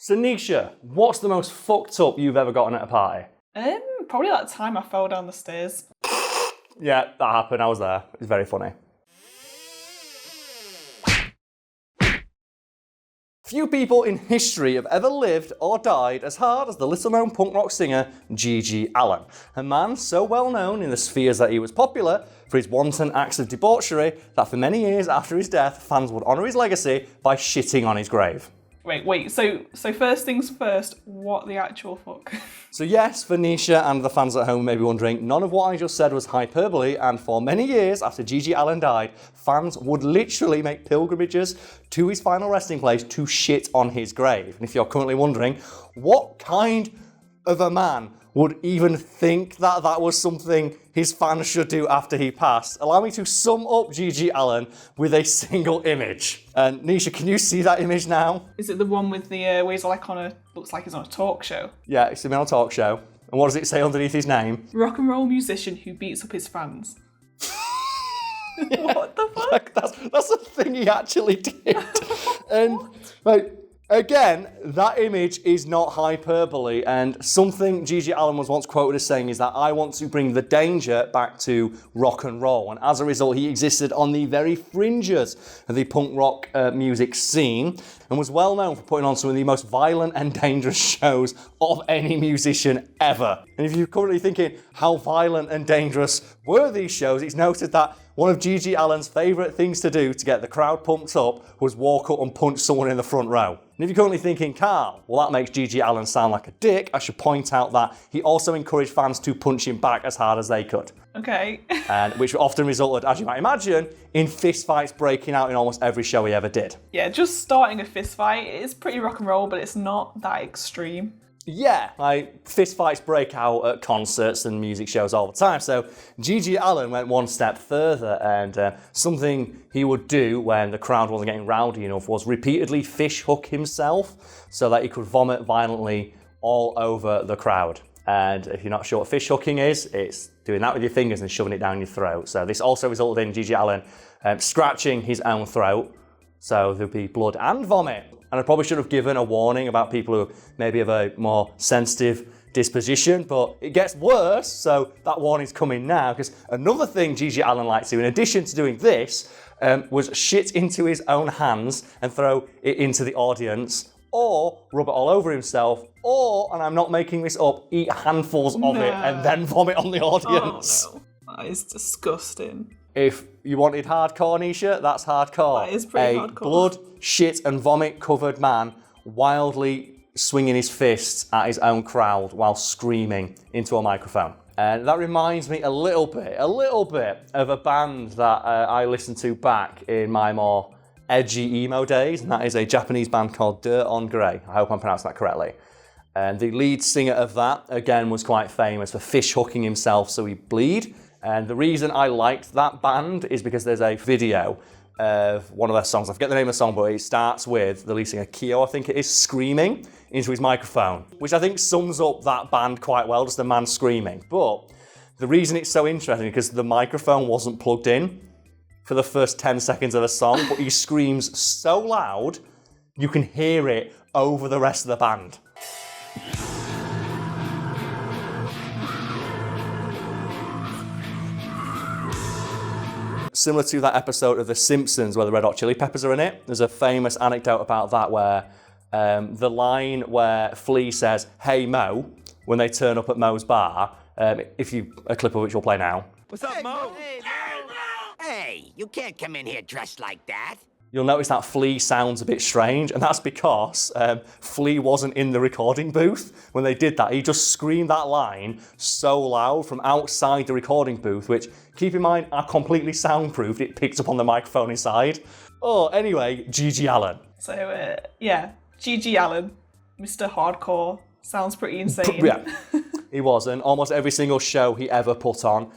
So Nisha, what's the most fucked up you've ever gotten at a party? Probably that time I fell down the stairs. Yeah, that happened. I was there. It's very funny. Few people in history have ever lived or died as hard as the little-known punk rock singer GG Allin, a man so well known in the spheres that he was popular for his wanton acts of debauchery that for many years after his death, fans would honour his legacy by shitting on his grave. Wait, so first things first, what the actual fuck? So yes, for Nisha and the fans at home may be wondering, none of what I just said was hyperbole, and for many years after GG Allin died, fans would literally make pilgrimages to his final resting place to shit on his grave. And if you're currently wondering, what kind of a man would even think that that was something his fans should do after he passed, allow me to sum up GG Allin with a single image. And Nisha, can you see that image now? Is it the one with the where he's like looks like he's on a talk show? Yeah, it's him on a talk show. And what does it say underneath his name? Rock and roll musician who beats up his fans. What the fuck? Like, that's the thing he actually did. And like, again, that image is not hyperbole, and something GG Allin was once quoted as saying is that I want to bring the danger back to rock and roll, and as a result he existed on the very fringes of the punk rock music scene and was well known for putting on some of the most violent and dangerous shows of any musician ever. And if you're currently thinking how violent and dangerous were these shows, it's noted that one of GG Allin's favourite things to do to get the crowd pumped up was walk up and punch someone in the front row. And if you're currently thinking, Karl, well that makes GG Allin sound like a dick, I should point out that he also encouraged fans to punch him back as hard as they could. Okay. And which often resulted, as you might imagine, in fistfights breaking out in almost every show he ever did. Yeah, just starting a fistfight is pretty rock and roll, but it's not that extreme. Yeah, like fistfights break out at concerts and music shows all the time. So GG Allin went one step further, and something he would do when the crowd wasn't getting rowdy enough was repeatedly fish hook himself so that he could vomit violently all over the crowd. And if you're not sure what fish hooking is, it's doing that with your fingers and shoving it down your throat. So this also resulted in GG Allin scratching his own throat, so there'd be blood and vomit. And I probably should have given a warning about people who maybe have a more sensitive disposition, but it gets worse, so that warning's coming now, because another thing GG Allin liked to do, in addition to doing this, was shit into his own hands and throw it into the audience, or rub it all over himself, or, and I'm not making this up, eat handfuls of it and then vomit on the audience. Oh no, that is disgusting. If you wanted hardcore, Nisha, that's hardcore. That is pretty hardcore. hardcore. Blood, shit and vomit covered man wildly swinging his fists at his own crowd while screaming into a microphone. And that reminds me a little bit of a band that I listened to back in my more edgy emo days, and that is a Japanese band called Dir En Grey. I hope I'm pronouncing that correctly. And the lead singer of that, again, was quite famous for fish hooking himself so he'd bleed. And the reason I liked that band is because there's a video of one of their songs. I forget the name of the song, but it starts with the lead singer, Kyo, I think it is, screaming into his microphone, which I think sums up that band quite well, just a man screaming. But the reason it's so interesting is because the microphone wasn't plugged in for the first 10 seconds of the song, but he screams so loud, you can hear it over the rest of the band. Similar to that episode of The Simpsons where the Red Hot Chili Peppers are in it, there's a famous anecdote about that where the line where Flea says, "Hey Mo," when they turn up at Mo's bar, a clip of which we'll play now. What's up, Mo? Hey, Mo! Hey, you can't come in here dressed like that. You'll notice that Flea sounds a bit strange, and that's because Flea wasn't in the recording booth when they did that. He just screamed that line so loud from outside the recording booth, which, keep in mind, are completely soundproofed. It picked up on the microphone inside. Oh, anyway, GG Allin. So, yeah, GG Allin, Mr. Hardcore, sounds pretty insane. Yeah, he was, and almost every single show he ever put on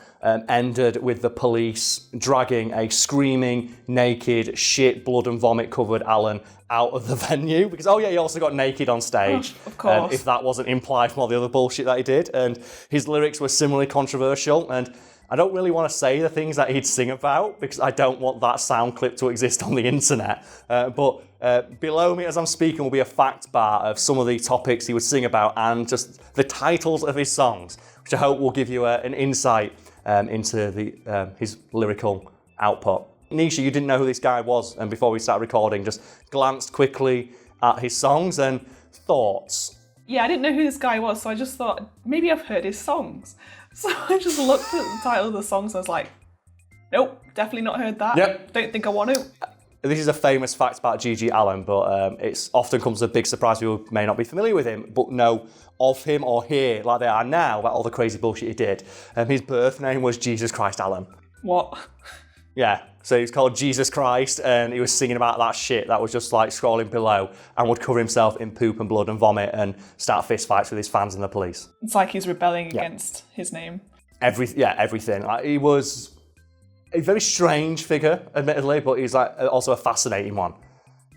ended with the police dragging a screaming, naked, shit, blood and vomit covered Allin out of the venue. Because, oh yeah, he also got naked on stage. Of course. If that wasn't implied from all the other bullshit that he did. And his lyrics were similarly controversial. And I don't really want to say the things that he'd sing about because I don't want that sound clip to exist on the internet. But below me as I'm speaking will be a fact bar of some of the topics he would sing about and just the titles of his songs, which I hope will give you an insight into his lyrical output. Nisha, you didn't know who this guy was, and before we started recording, just glanced quickly at his songs and thoughts. Yeah, I didn't know who this guy was, so I just thought, maybe I've heard his songs. So I just looked at the title of the songs and I was like, nope, definitely not heard that. Yep. Don't think I want to. This is a famous fact about GG Allin, but it's often comes as a big surprise to people who may not be familiar with him, but know of him or hear, like they are now, about all the crazy bullshit he did. His birth name was Jesus Christ Allin. What? Yeah, so he's called Jesus Christ, and he was singing about that shit that was just like scrolling below and would cover himself in poop and blood and vomit and start fist fights with his fans and the police. It's like he's rebelling against his name. Everything. Like, he was a very strange figure, admittedly, but he's like also a fascinating one.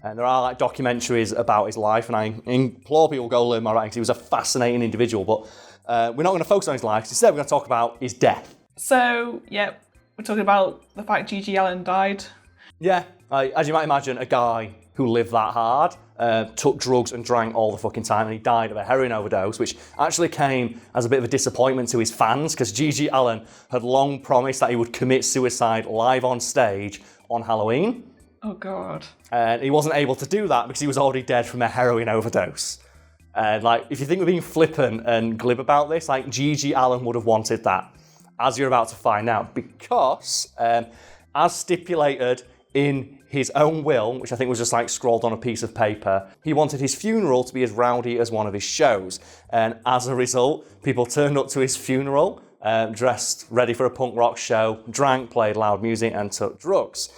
And there are like documentaries about his life, and I implore people to go learn more about him because he was a fascinating individual. But we're not going to focus on his life. Instead, we're going to talk about his death. So, yeah, we're talking about the fact GG Allin died. Yeah, as you might imagine, a guy who lived that hard, took drugs and drank all the fucking time, and he died of a heroin overdose, which actually came as a bit of a disappointment to his fans, because GG Allin had long promised that he would commit suicide live on stage on Halloween. Oh, God. And he wasn't able to do that because he was already dead from a heroin overdose. And like, if you think we're being flippant and glib about this, like GG Allin would have wanted that, as you're about to find out, because as stipulated in his own will, which I think was just like scrawled on a piece of paper, he wanted his funeral to be as rowdy as one of his shows. And as a result, people turned up to his funeral, dressed ready for a punk rock show, drank, played loud music, and took drugs.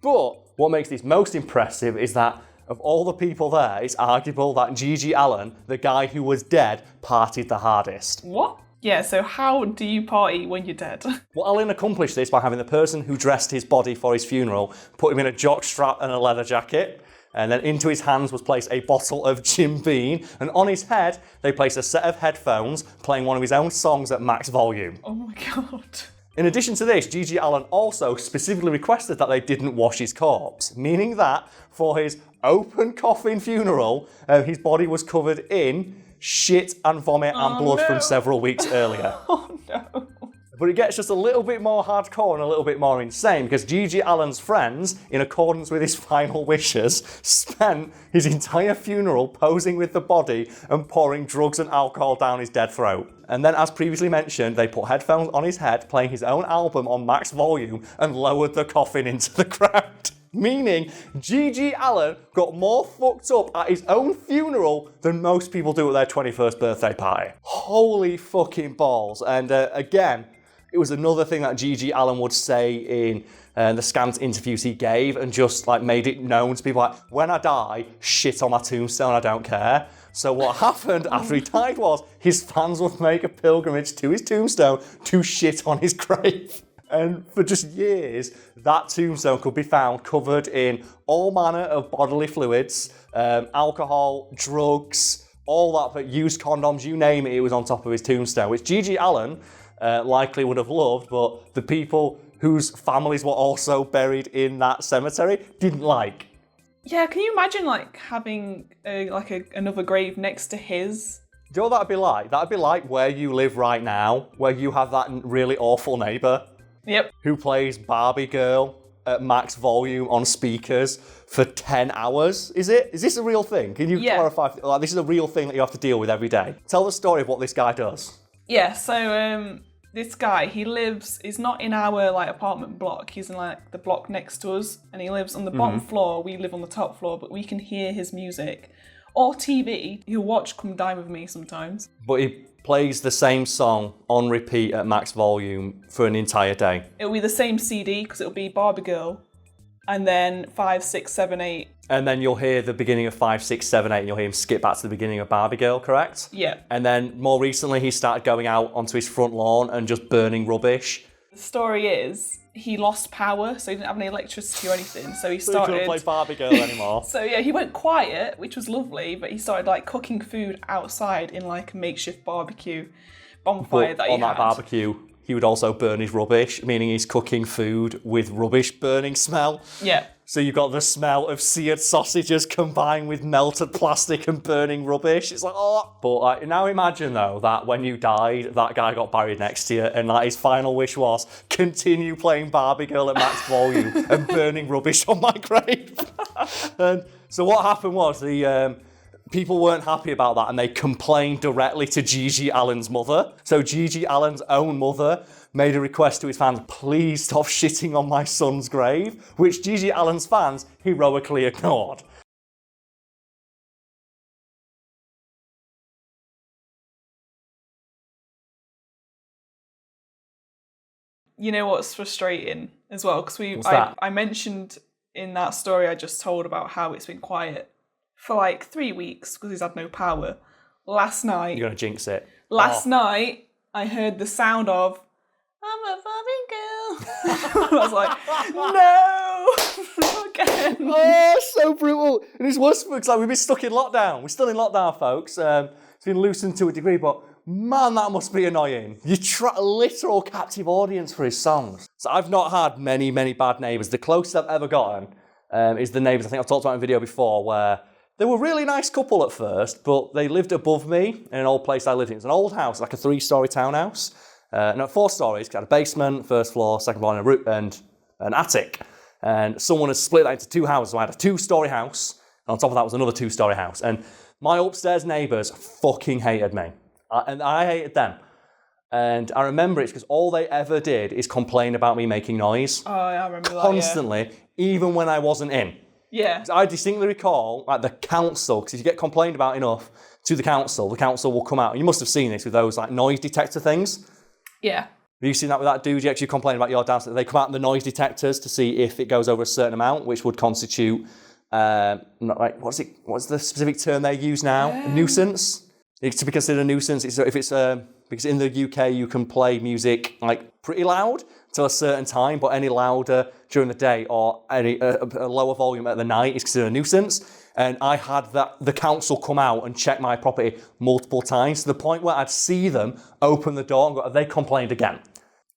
But what makes this most impressive is that of all the people there, it's arguable that GG Allin, the guy who was dead, partied the hardest. What? Yeah, so how do you party when you're dead? Well, Allin accomplished this by having the person who dressed his body for his funeral put him in a jockstrap and a leather jacket, and then into his hands was placed a bottle of Jim Beam, and on his head they placed a set of headphones playing one of his own songs at max volume. Oh my God. In addition to this, GG Allin also specifically requested that they didn't wash his corpse, meaning that for his open coffin funeral, his body was covered in shit and vomit and blood from several weeks earlier. Oh no. But it gets just a little bit more hardcore and a little bit more insane because GG Allin's friends, in accordance with his final wishes, spent his entire funeral posing with the body and pouring drugs and alcohol down his dead throat. And then, as previously mentioned, they put headphones on his head, playing his own album on max volume, and lowered the coffin into the ground. Meaning, GG Allin got more fucked up at his own funeral than most people do at their 21st birthday party. Holy fucking balls. And again, it was another thing that GG Allin would say in the scant interviews he gave and just like made it known to people like, when I die, shit on my tombstone, I don't care. So what happened after he died was his fans would make a pilgrimage to his tombstone to shit on his grave. And for just years, that tombstone could be found covered in all manner of bodily fluids, alcohol, drugs, all that, but used condoms, you name it, it was on top of his tombstone, which GG Allin likely would have loved, but the people whose families were also buried in that cemetery didn't like. Yeah, can you imagine like having another grave next to his? Do you know what that'd be like? That'd be like where you live right now, where you have that really awful neighbour. Yep. Who plays Barbie Girl at max volume on speakers for 10 hours, is it? Is this a real thing? Can you clarify? Like, this is a real thing that you have to deal with every day. Tell the story of what this guy does. Yeah, so this guy, he's not in our like apartment block, he's in like the block next to us, and he lives on the bottom floor, we live on the top floor, but we can hear his music. Or TV, he'll watch Come Dine With Me sometimes. But he plays the same song on repeat at max volume for an entire day. It'll be the same CD, because it'll be Barbie Girl, and then 5, 6, 7, 8. And then you'll hear the beginning of 5, 6, 7, 8, and you'll hear him skip back to the beginning of Barbie Girl, correct? Yeah. And then more recently, he started going out onto his front lawn and just burning rubbish. The story is, he lost power, so he didn't have any electricity or anything, so he So started... he couldn't play Barbie Girl anymore. So yeah, he went quiet, which was lovely, but he started like cooking food outside in like a makeshift barbecue bonfire that he had. On that barbecue he would also burn his rubbish, meaning he's cooking food with rubbish burning smell. Yeah. So you've got the smell of seared sausages combined with melted plastic and burning rubbish. It's like, oh. But now imagine, though, that when you died, that guy got buried next to you, and like his final wish was, continue playing Barbie Girl at max volume and burning rubbish on my grave. And so what happened was, the people weren't happy about that, and they complained directly to GG Allin's mother. So GG Allin's own mother made a request to his fans, please stop shitting on my son's grave, which GG Allin's fans heroically ignored. You know what's frustrating as well? Because I mentioned in that story I just told about how it's been quiet for like 3 weeks because he's had no power. Last night... You're going to jinx it. Last night, I heard the sound of, I'm a Barbie girl. I was like, no, not again. Oh, so brutal. And it's worse because like, we've been stuck in lockdown. We're still in lockdown, folks. It's been loosened to a degree, but man, that must be annoying. You try a literal captive audience for his songs. So I've not had many, many bad neighbours. The closest I've ever gotten is the neighbours I think I've talked about in a video before, where they were a really nice couple at first, but they lived above me in an old place I lived in. It's an old house, like a 3-storey townhouse. No, 4 stories, it had a basement, first floor, second floor, and an attic. And someone had split that into 2 houses. So I had a 2-storey house, and on top of that was another 2-storey house. And my upstairs neighbours fucking hated me. And I hated them. And I remember it's because all they ever did is complain about me making noise. Oh, I remember constantly, that, yeah. Even when I wasn't in. Yeah. I distinctly recall, like the council, because if you get complained about enough to the council will come out. You must have seen this with those like noise detector things. Yeah. Have you seen that with that dude? You actually complain about your dance. They come out in the noise detectors to see if it goes over a certain amount, which would constitute, what's the specific term they use now? A nuisance? It's to be considered a nuisance. Because in the UK you can play music like pretty loud till a certain time, but any louder during the day or any a lower volume at the night is considered a nuisance. And I had the council come out and check my property multiple times to the point where I'd see them open the door and go, have they complained again?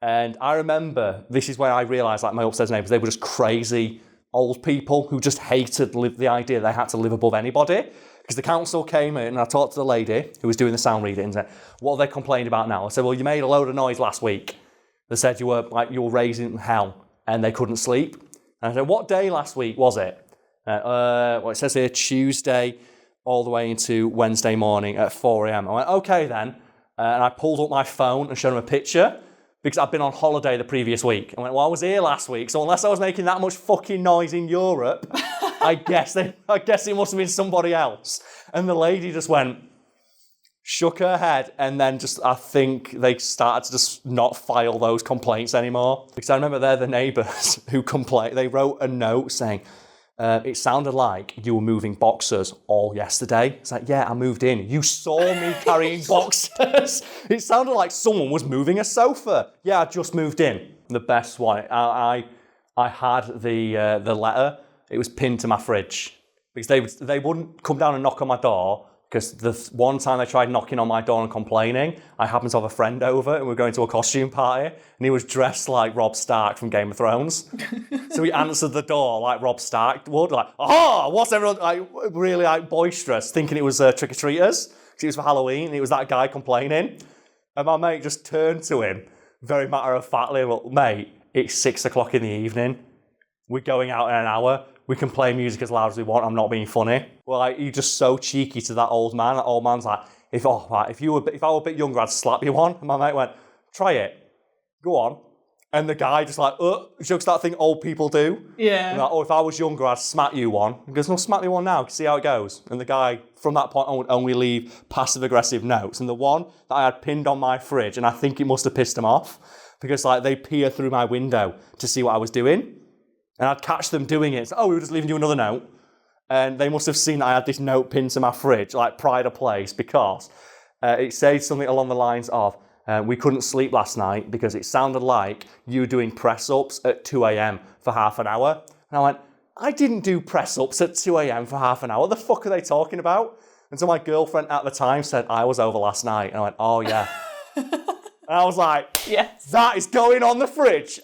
And I remember, this is where I realised, like my upstairs neighbours, they were just crazy old people who just hated the idea they had to live above anybody. Because the council came in and I talked to the lady who was doing the sound reading and said, what are they complaining about now? I said, well, you made a load of noise last week. They said you were raising hell and they couldn't sleep. And I said, what day last week was it? It says here Tuesday all the way into Wednesday morning at 4 a.m. I went, okay then. And I pulled up my phone and showed them a picture because I'd been on holiday the previous week. I went, well, I was here last week, so unless I was making that much fucking noise in Europe, I guess it must have been somebody else. And the lady just shook her head, and then I think they started to just not file those complaints anymore. Because I remember they're the neighbours who complained. They wrote a note saying, it sounded like you were moving boxes all yesterday. It's like, yeah, I moved in. You saw me carrying boxes. It sounded like someone was moving a sofa. Yeah, I just moved in. The best one, I had the letter. It was pinned to my fridge because they wouldn't come down and knock on my door. Because the one time they tried knocking on my door and complaining, I happened to have a friend over and we were going to a costume party and he was dressed like Robb Stark from Game of Thrones. So he answered the door like Robb Stark would, like, oh, what's everyone, like, really like boisterous, thinking it was trick-or-treaters, because it was for Halloween and it was that guy complaining. And my mate just turned to him, very matter-of-factly, well, mate, it's 6 o'clock in the evening. We're going out in an hour. We can play music as loud as we want. I'm not being funny. Well, like, you're just so cheeky to that old man. That old man's like, if I were a bit younger, I'd slap you one. And my mate went, try it. Go on. And the guy just like, jokes that thing old people do. Yeah. Like, if I was younger, I'd smack you one. He goes, no, smack me one now. See how it goes. And the guy, from that point on, would only leave passive-aggressive notes. And the one that I had pinned on my fridge, and I think it must have pissed him off, because like they peer through my window to see what I was doing. And I'd catch them doing it. So, we were just leaving you another note. And they must have seen that I had this note pinned to my fridge, like pride of place, because it said something along the lines of, we couldn't sleep last night because it sounded like you were doing press-ups at 2 a.m. for half an hour. And I went, I didn't do press-ups at 2 a.m. for half an hour. What the fuck are they talking about? And so my girlfriend at the time said, I was over last night. And I went, oh yeah. And I was like, Yes. that is going on the fridge.